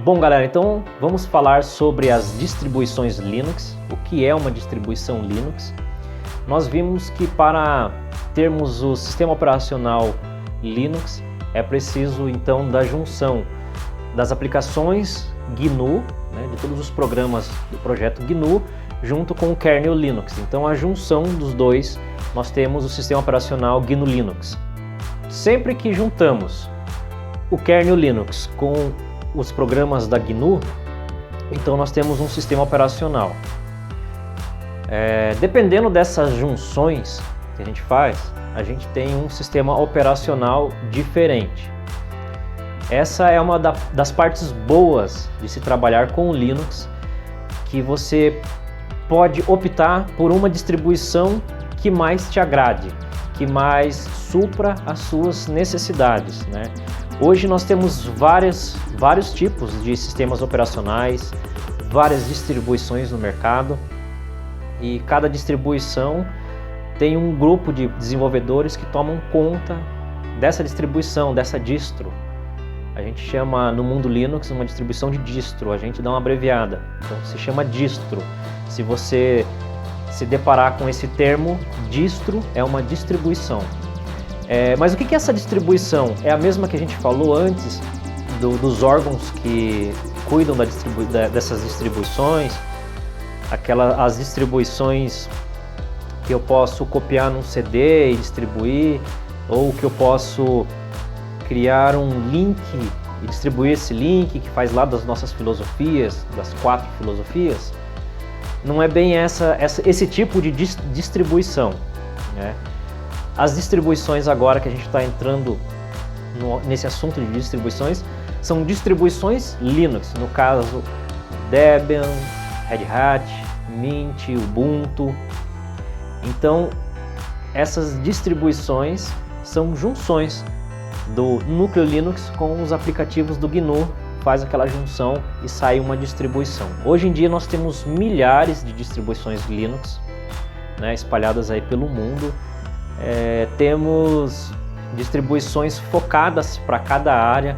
Bom, galera, então vamos falar sobre as distribuições Linux, o que é uma distribuição Linux. Nós vimos que para termos o sistema operacional Linux é preciso então da junção das aplicações GNU, né, de todos os programas do projeto GNU, junto com o kernel Linux. Então a junção dos dois, nós temos o sistema operacional GNU Linux. Sempre que juntamos o kernel Linux com os programas da GNU, então nós temos um sistema operacional. Dependendo dessas junções que a gente faz, a gente tem um sistema operacional diferente. Essa é uma das partes boas de se trabalhar com o Linux, que você pode optar por uma distribuição que mais te agrade, que mais supra as suas necessidades, né? Hoje nós temos vários tipos de sistemas operacionais, várias distribuições no mercado, e cada distribuição tem um grupo de desenvolvedores que tomam conta dessa distribuição, dessa distro. A gente chama no mundo Linux uma distribuição de distro, a gente dá uma abreviada, então se chama distro. Se você se deparar com esse termo, distro é uma distribuição. Mas o que é essa distribuição? É a mesma que a gente falou antes dos órgãos que cuidam dessas distribuições, as distribuições que eu posso copiar num CD e distribuir, ou que eu posso criar um link e distribuir esse link que faz lá das nossas filosofias, das 4 filosofias. Não é bem esse tipo de distribuição, né? As distribuições agora que a gente está entrando nesse assunto de distribuições são distribuições Linux, no caso Debian, Red Hat, Mint, Ubuntu. Então essas distribuições são junções do núcleo Linux com os aplicativos do GNU, faz aquela junção e sai uma distribuição. Hoje em dia nós temos milhares de distribuições Linux, né, espalhadas aí pelo mundo. Temos distribuições focadas para cada área,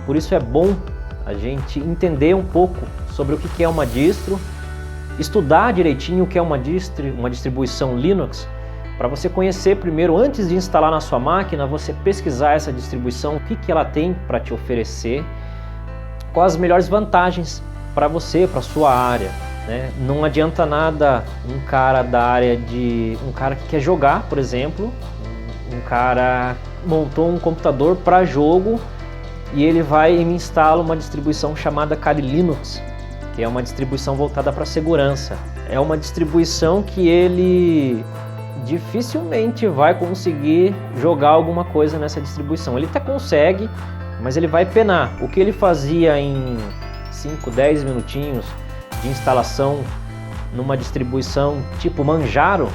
por isso é bom a gente entender um pouco sobre o que é uma distro, estudar direitinho o que é uma distribuição Linux, para você conhecer primeiro, antes de instalar na sua máquina, você pesquisar essa distribuição, o que ela tem para te oferecer, quais as melhores vantagens para você, para a sua área, né? Não adianta nada um cara que quer jogar, por exemplo, um cara montou um computador para jogo e ele vai e me instala uma distribuição chamada Kali Linux, que é uma distribuição voltada para segurança. É uma distribuição que ele dificilmente vai conseguir jogar alguma coisa nessa distribuição. Ele até consegue, mas ele vai penar. O que ele fazia em 5, 10 minutinhos de instalação numa distribuição tipo Manjaro,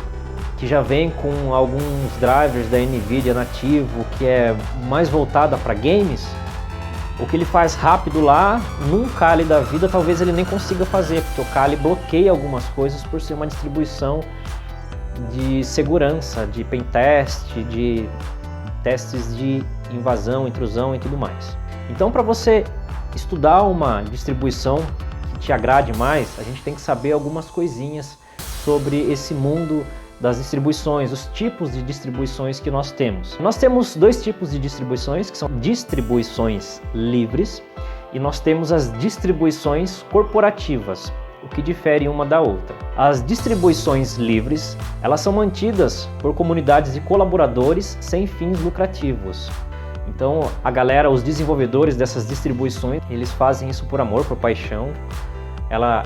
que já vem com alguns drivers da NVIDIA nativo, que é mais voltada para games, o que ele faz rápido lá, num Kali da vida, talvez ele nem consiga fazer, porque o Kali bloqueia algumas coisas por ser uma distribuição de segurança, de pentest, de testes de invasão, intrusão e tudo mais. Então, para você estudar uma distribuição que te agrade mais, a gente tem que saber algumas coisinhas sobre esse mundo das distribuições, os tipos de distribuições que nós temos. Nós temos dois tipos de distribuições, que são distribuições livres, e nós temos as distribuições corporativas, o que difere uma da outra. As distribuições livres, elas são mantidas por comunidades de colaboradores sem fins lucrativos. Então a galera, os desenvolvedores dessas distribuições, eles fazem isso por amor, por paixão.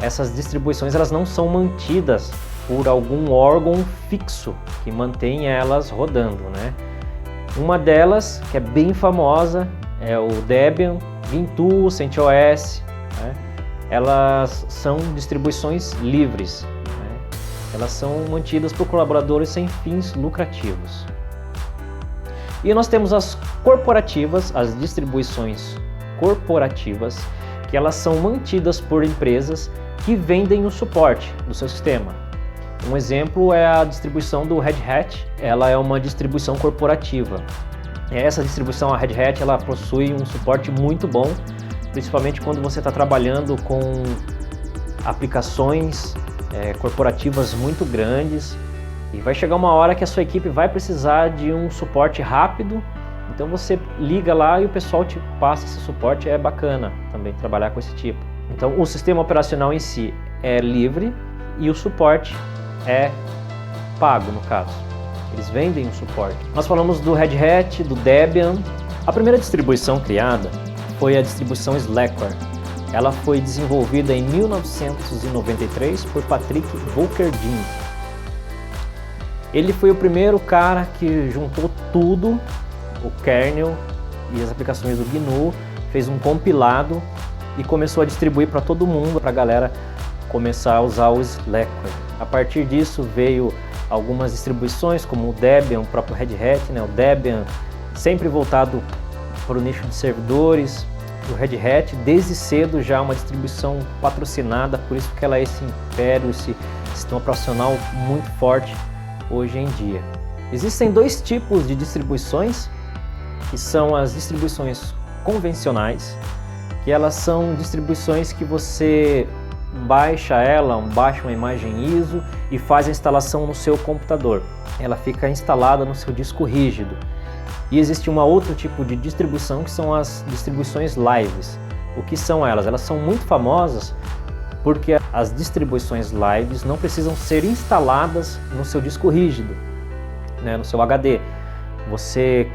Essas distribuições, elas não são mantidas por algum órgão fixo que mantém elas rodando, né? Uma delas, que é bem famosa, é o Debian, Gentoo, CentOS, né? Elas são distribuições livres, né? Elas são mantidas por colaboradores sem fins lucrativos. E nós temos as corporativas, as distribuições corporativas, que elas são mantidas por empresas que vendem o suporte do seu sistema. Um exemplo é a distribuição do Red Hat, ela é uma distribuição corporativa. Essa distribuição, a Red Hat, ela possui um suporte muito bom principalmente quando você está trabalhando com aplicações corporativas muito grandes, e vai chegar uma hora que a sua equipe vai precisar de um suporte rápido. Então você liga lá e o pessoal te passa esse suporte. É bacana também trabalhar com esse tipo. Então o sistema operacional em si é livre e o suporte é pago, no caso. Eles vendem o suporte. Nós falamos do Red Hat, do Debian. A primeira distribuição criada foi a distribuição Slackware. Ela foi desenvolvida em 1993 por Patrick Volkerding. Ele foi o primeiro cara que juntou tudo, o kernel e as aplicações do GNU, fez um compilado e começou a distribuir para todo mundo, para a galera começar a usar o Slackware. A partir disso veio algumas distribuições como o Debian, o próprio Red Hat, né? O Debian sempre voltado para o nicho de servidores. O Red Hat desde cedo já é uma distribuição patrocinada, por isso que ela é esse império, esse sistema operacional muito forte hoje em dia. Existem dois tipos de distribuições, que são as distribuições convencionais, que elas são distribuições que você baixa uma imagem ISO e faz a instalação no seu computador. Ela fica instalada no seu disco rígido. E existe um outro tipo de distribuição que são as distribuições lives. O que são elas? Elas são muito famosas porque as distribuições lives não precisam ser instaladas no seu disco rígido, né, no seu HD. Você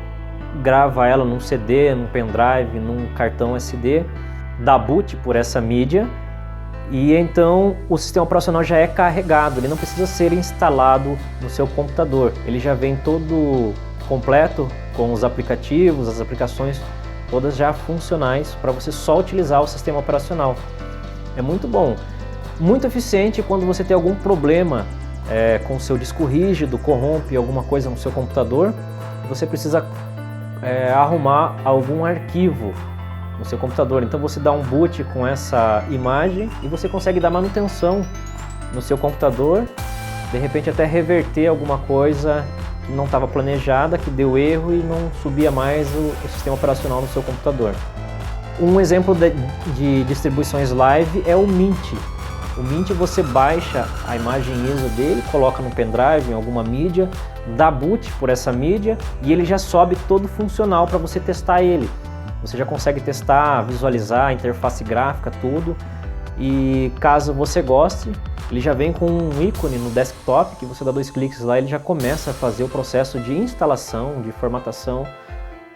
grava ela num CD, num pendrive, num cartão SD, dá boot por essa mídia e então o sistema operacional já é carregado, ele não precisa ser instalado no seu computador. Ele já vem todo completo com os aplicativos, as aplicações todas já funcionais para você só utilizar o sistema operacional. É muito bom, muito eficiente quando você tem algum problema com o seu disco rígido, corrompe alguma coisa no seu computador, você precisa arrumar algum arquivo no seu computador. Então você dá um boot com essa imagem e você consegue dar manutenção no seu computador, de repente até reverter alguma coisa que não estava planejada, que deu erro e não subia mais o sistema operacional no seu computador. Um exemplo de distribuições live é o Mint. O Mint você baixa a imagem ISO dele, coloca no pendrive, em alguma mídia, dá boot por essa mídia e ele já sobe todo funcional para você testar ele. Você já consegue testar, visualizar a interface gráfica, tudo. E caso você goste, ele já vem com um ícone no desktop que você dá 2 cliques lá e ele já começa a fazer o processo de instalação, de formatação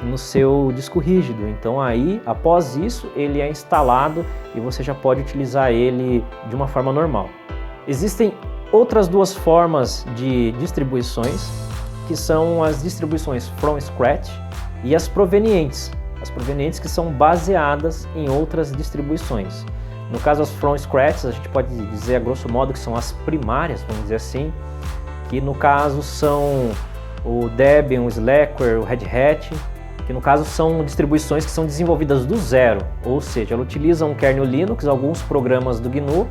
no seu disco rígido. Então aí, após isso, ele é instalado e você já pode utilizar ele de uma forma normal. Existem outras duas formas de distribuições, que são as distribuições from scratch e as provenientes. As provenientes que são baseadas em outras distribuições. No caso, as from scratch, a gente pode dizer a grosso modo que são as primárias, vamos dizer assim, que no caso são o Debian, o Slackware, o Red Hat, que no caso são distribuições que são desenvolvidas do zero, ou seja, ela utiliza um kernel Linux, alguns programas do GNU,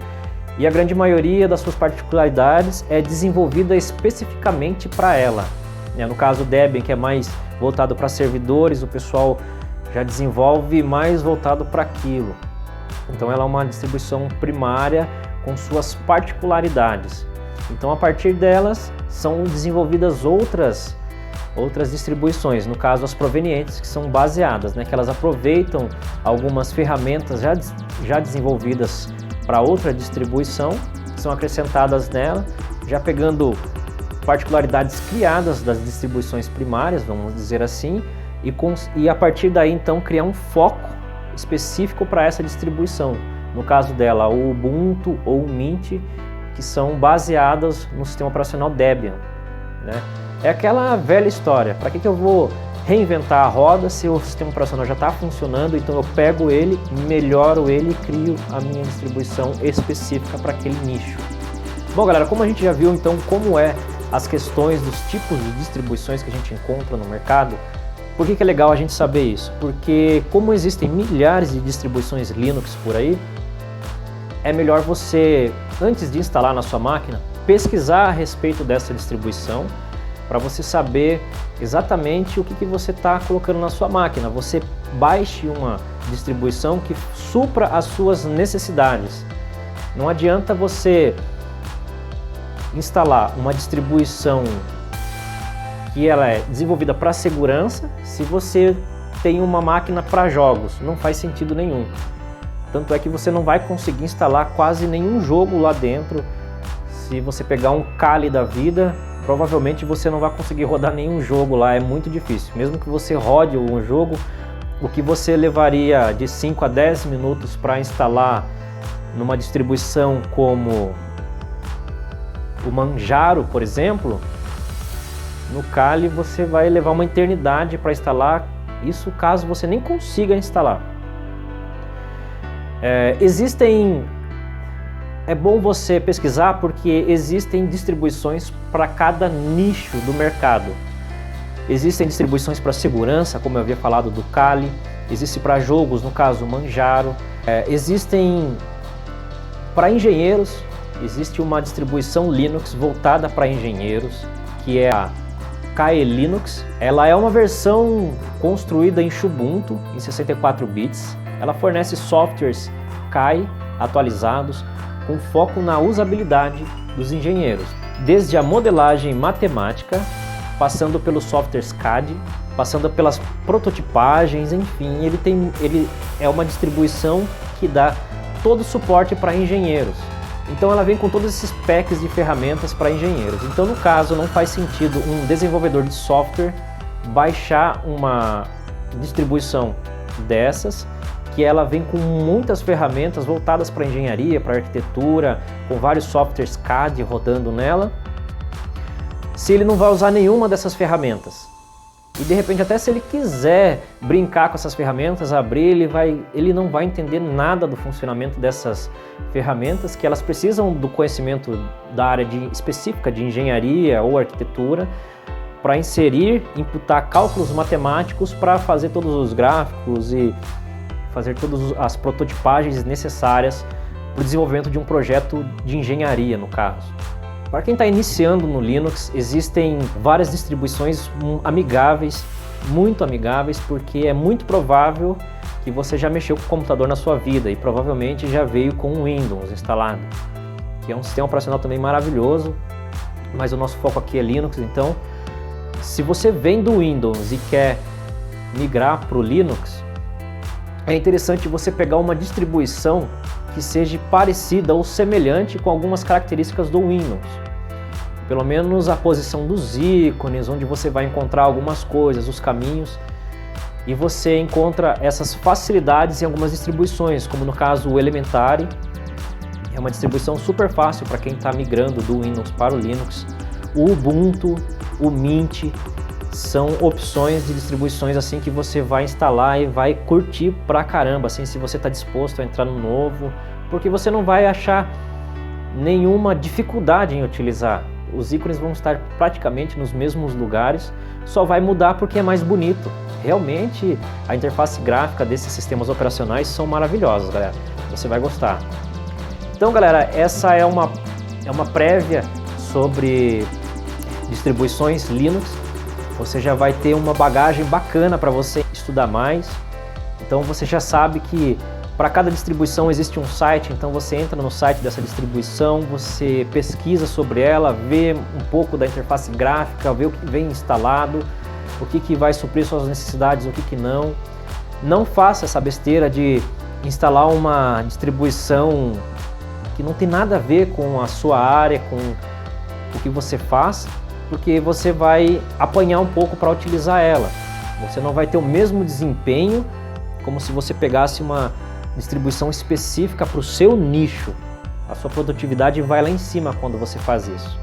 e a grande maioria das suas particularidades é desenvolvida especificamente para ela. No caso, o Debian, que é mais voltado para servidores, o pessoal já desenvolve mais voltado para aquilo. Então ela é uma distribuição primária com suas particularidades. Então a partir delas são desenvolvidas outras distribuições, no caso as provenientes, que são baseadas, que elas aproveitam algumas ferramentas já desenvolvidas para outra distribuição, que são acrescentadas nela, já pegando particularidades criadas das distribuições primárias, vamos dizer assim, e a partir daí então criar um foco específico para essa distribuição. No caso dela, o Ubuntu ou o Mint, que são baseadas no sistema operacional Debian, É aquela velha história, para que eu vou reinventar a roda se o sistema operacional já está funcionando? Então eu pego ele, melhoro ele e crio a minha distribuição específica para aquele nicho. Bom galera, como a gente já viu então como as questões dos tipos de distribuições que a gente encontra no mercado, por que é legal a gente saber isso? Porque como existem milhares de distribuições Linux por aí, é melhor você, antes de instalar na sua máquina, pesquisar a respeito dessa distribuição, para você saber exatamente o que você está colocando na sua máquina. Você baixe uma distribuição que supra as suas necessidades. Não adianta você instalar uma distribuição que ela é desenvolvida para segurança se você tem uma máquina para jogos. Não faz sentido nenhum. Tanto é que você não vai conseguir instalar quase nenhum jogo lá dentro. Se você pegar um Kali da vida, provavelmente você não vai conseguir rodar nenhum jogo lá, é muito difícil. Mesmo que você rode um jogo, o que você levaria de 5 a 10 minutos para instalar numa distribuição como o Manjaro, por exemplo, no Kali você vai levar uma eternidade para instalar, isso caso você nem consiga instalar. É bom você pesquisar porque existem distribuições para cada nicho do mercado. Existem distribuições para segurança, como eu havia falado do Kali, existe para jogos, no caso Manjaro, existem para engenheiros, existe uma distribuição Linux voltada para engenheiros, que é a KE Linux. Ela é uma versão construída em Ubuntu, em 64 bits. Ela fornece softwares KE atualizados, com foco na usabilidade dos engenheiros, desde a modelagem matemática, passando pelos softwares CAD, passando pelas prototipagens, enfim, ele é uma distribuição que dá todo o suporte para engenheiros. Então ela vem com todos esses packs de ferramentas para engenheiros. Então no caso não faz sentido um desenvolvedor de software baixar uma distribuição dessas, que ela vem com muitas ferramentas voltadas para engenharia, para arquitetura, com vários softwares CAD rodando nela, se ele não vai usar nenhuma dessas ferramentas. E de repente, até se ele quiser brincar com essas ferramentas, abrir, ele não vai entender nada do funcionamento dessas ferramentas, que elas precisam do conhecimento da área específica de engenharia ou arquitetura, para inserir, imputar cálculos matemáticos para fazer todos os gráficos e fazer todas as prototipagens necessárias para o desenvolvimento de um projeto de engenharia, no caso. Para quem está iniciando no Linux, existem várias distribuições amigáveis, muito amigáveis, porque é muito provável que você já mexeu com o computador na sua vida e provavelmente já veio com o Windows instalado, que é um sistema operacional também maravilhoso, mas o nosso foco aqui é Linux. Então, se você vem do Windows e quer migrar para o Linux, é interessante você pegar uma distribuição que seja parecida ou semelhante com algumas características do Windows. Pelo menos a posição dos ícones, onde você vai encontrar algumas coisas, os caminhos, e você encontra essas facilidades em algumas distribuições, como no caso o Elementary. É uma distribuição super fácil para quem está migrando do Windows para o Linux. O Ubuntu, o Mint, são opções de distribuições assim que você vai instalar e vai curtir pra caramba, assim, se você está disposto a entrar no novo, porque você não vai achar nenhuma dificuldade em utilizar. Os ícones vão estar praticamente nos mesmos lugares, só vai mudar porque é mais bonito. Realmente a interface gráfica desses sistemas operacionais são maravilhosos, galera. Você vai gostar. Então, galera, essa é uma prévia sobre distribuições Linux. Você já vai ter uma bagagem bacana para você estudar mais. Então você já sabe que para cada distribuição existe um site, então você entra no site dessa distribuição, você pesquisa sobre ela, vê um pouco da interface gráfica, vê o que vem instalado, o que vai suprir suas necessidades, o que não. Não faça essa besteira de instalar uma distribuição que não tem nada a ver com a sua área, com o que você faz, porque você vai apanhar um pouco para utilizar ela. Você não vai ter o mesmo desempenho como se você pegasse uma distribuição específica para o seu nicho. A sua produtividade vai lá em cima quando você faz isso.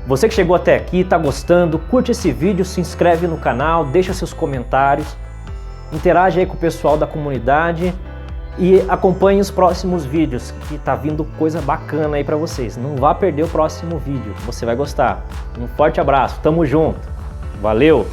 Você que chegou até aqui, está gostando, curte esse vídeo, se inscreve no canal, deixa seus comentários, interage aí com o pessoal da comunidade e acompanhe os próximos vídeos, que tá vindo coisa bacana aí para vocês. Não vá perder o próximo vídeo, você vai gostar. Um forte abraço, tamo junto, valeu!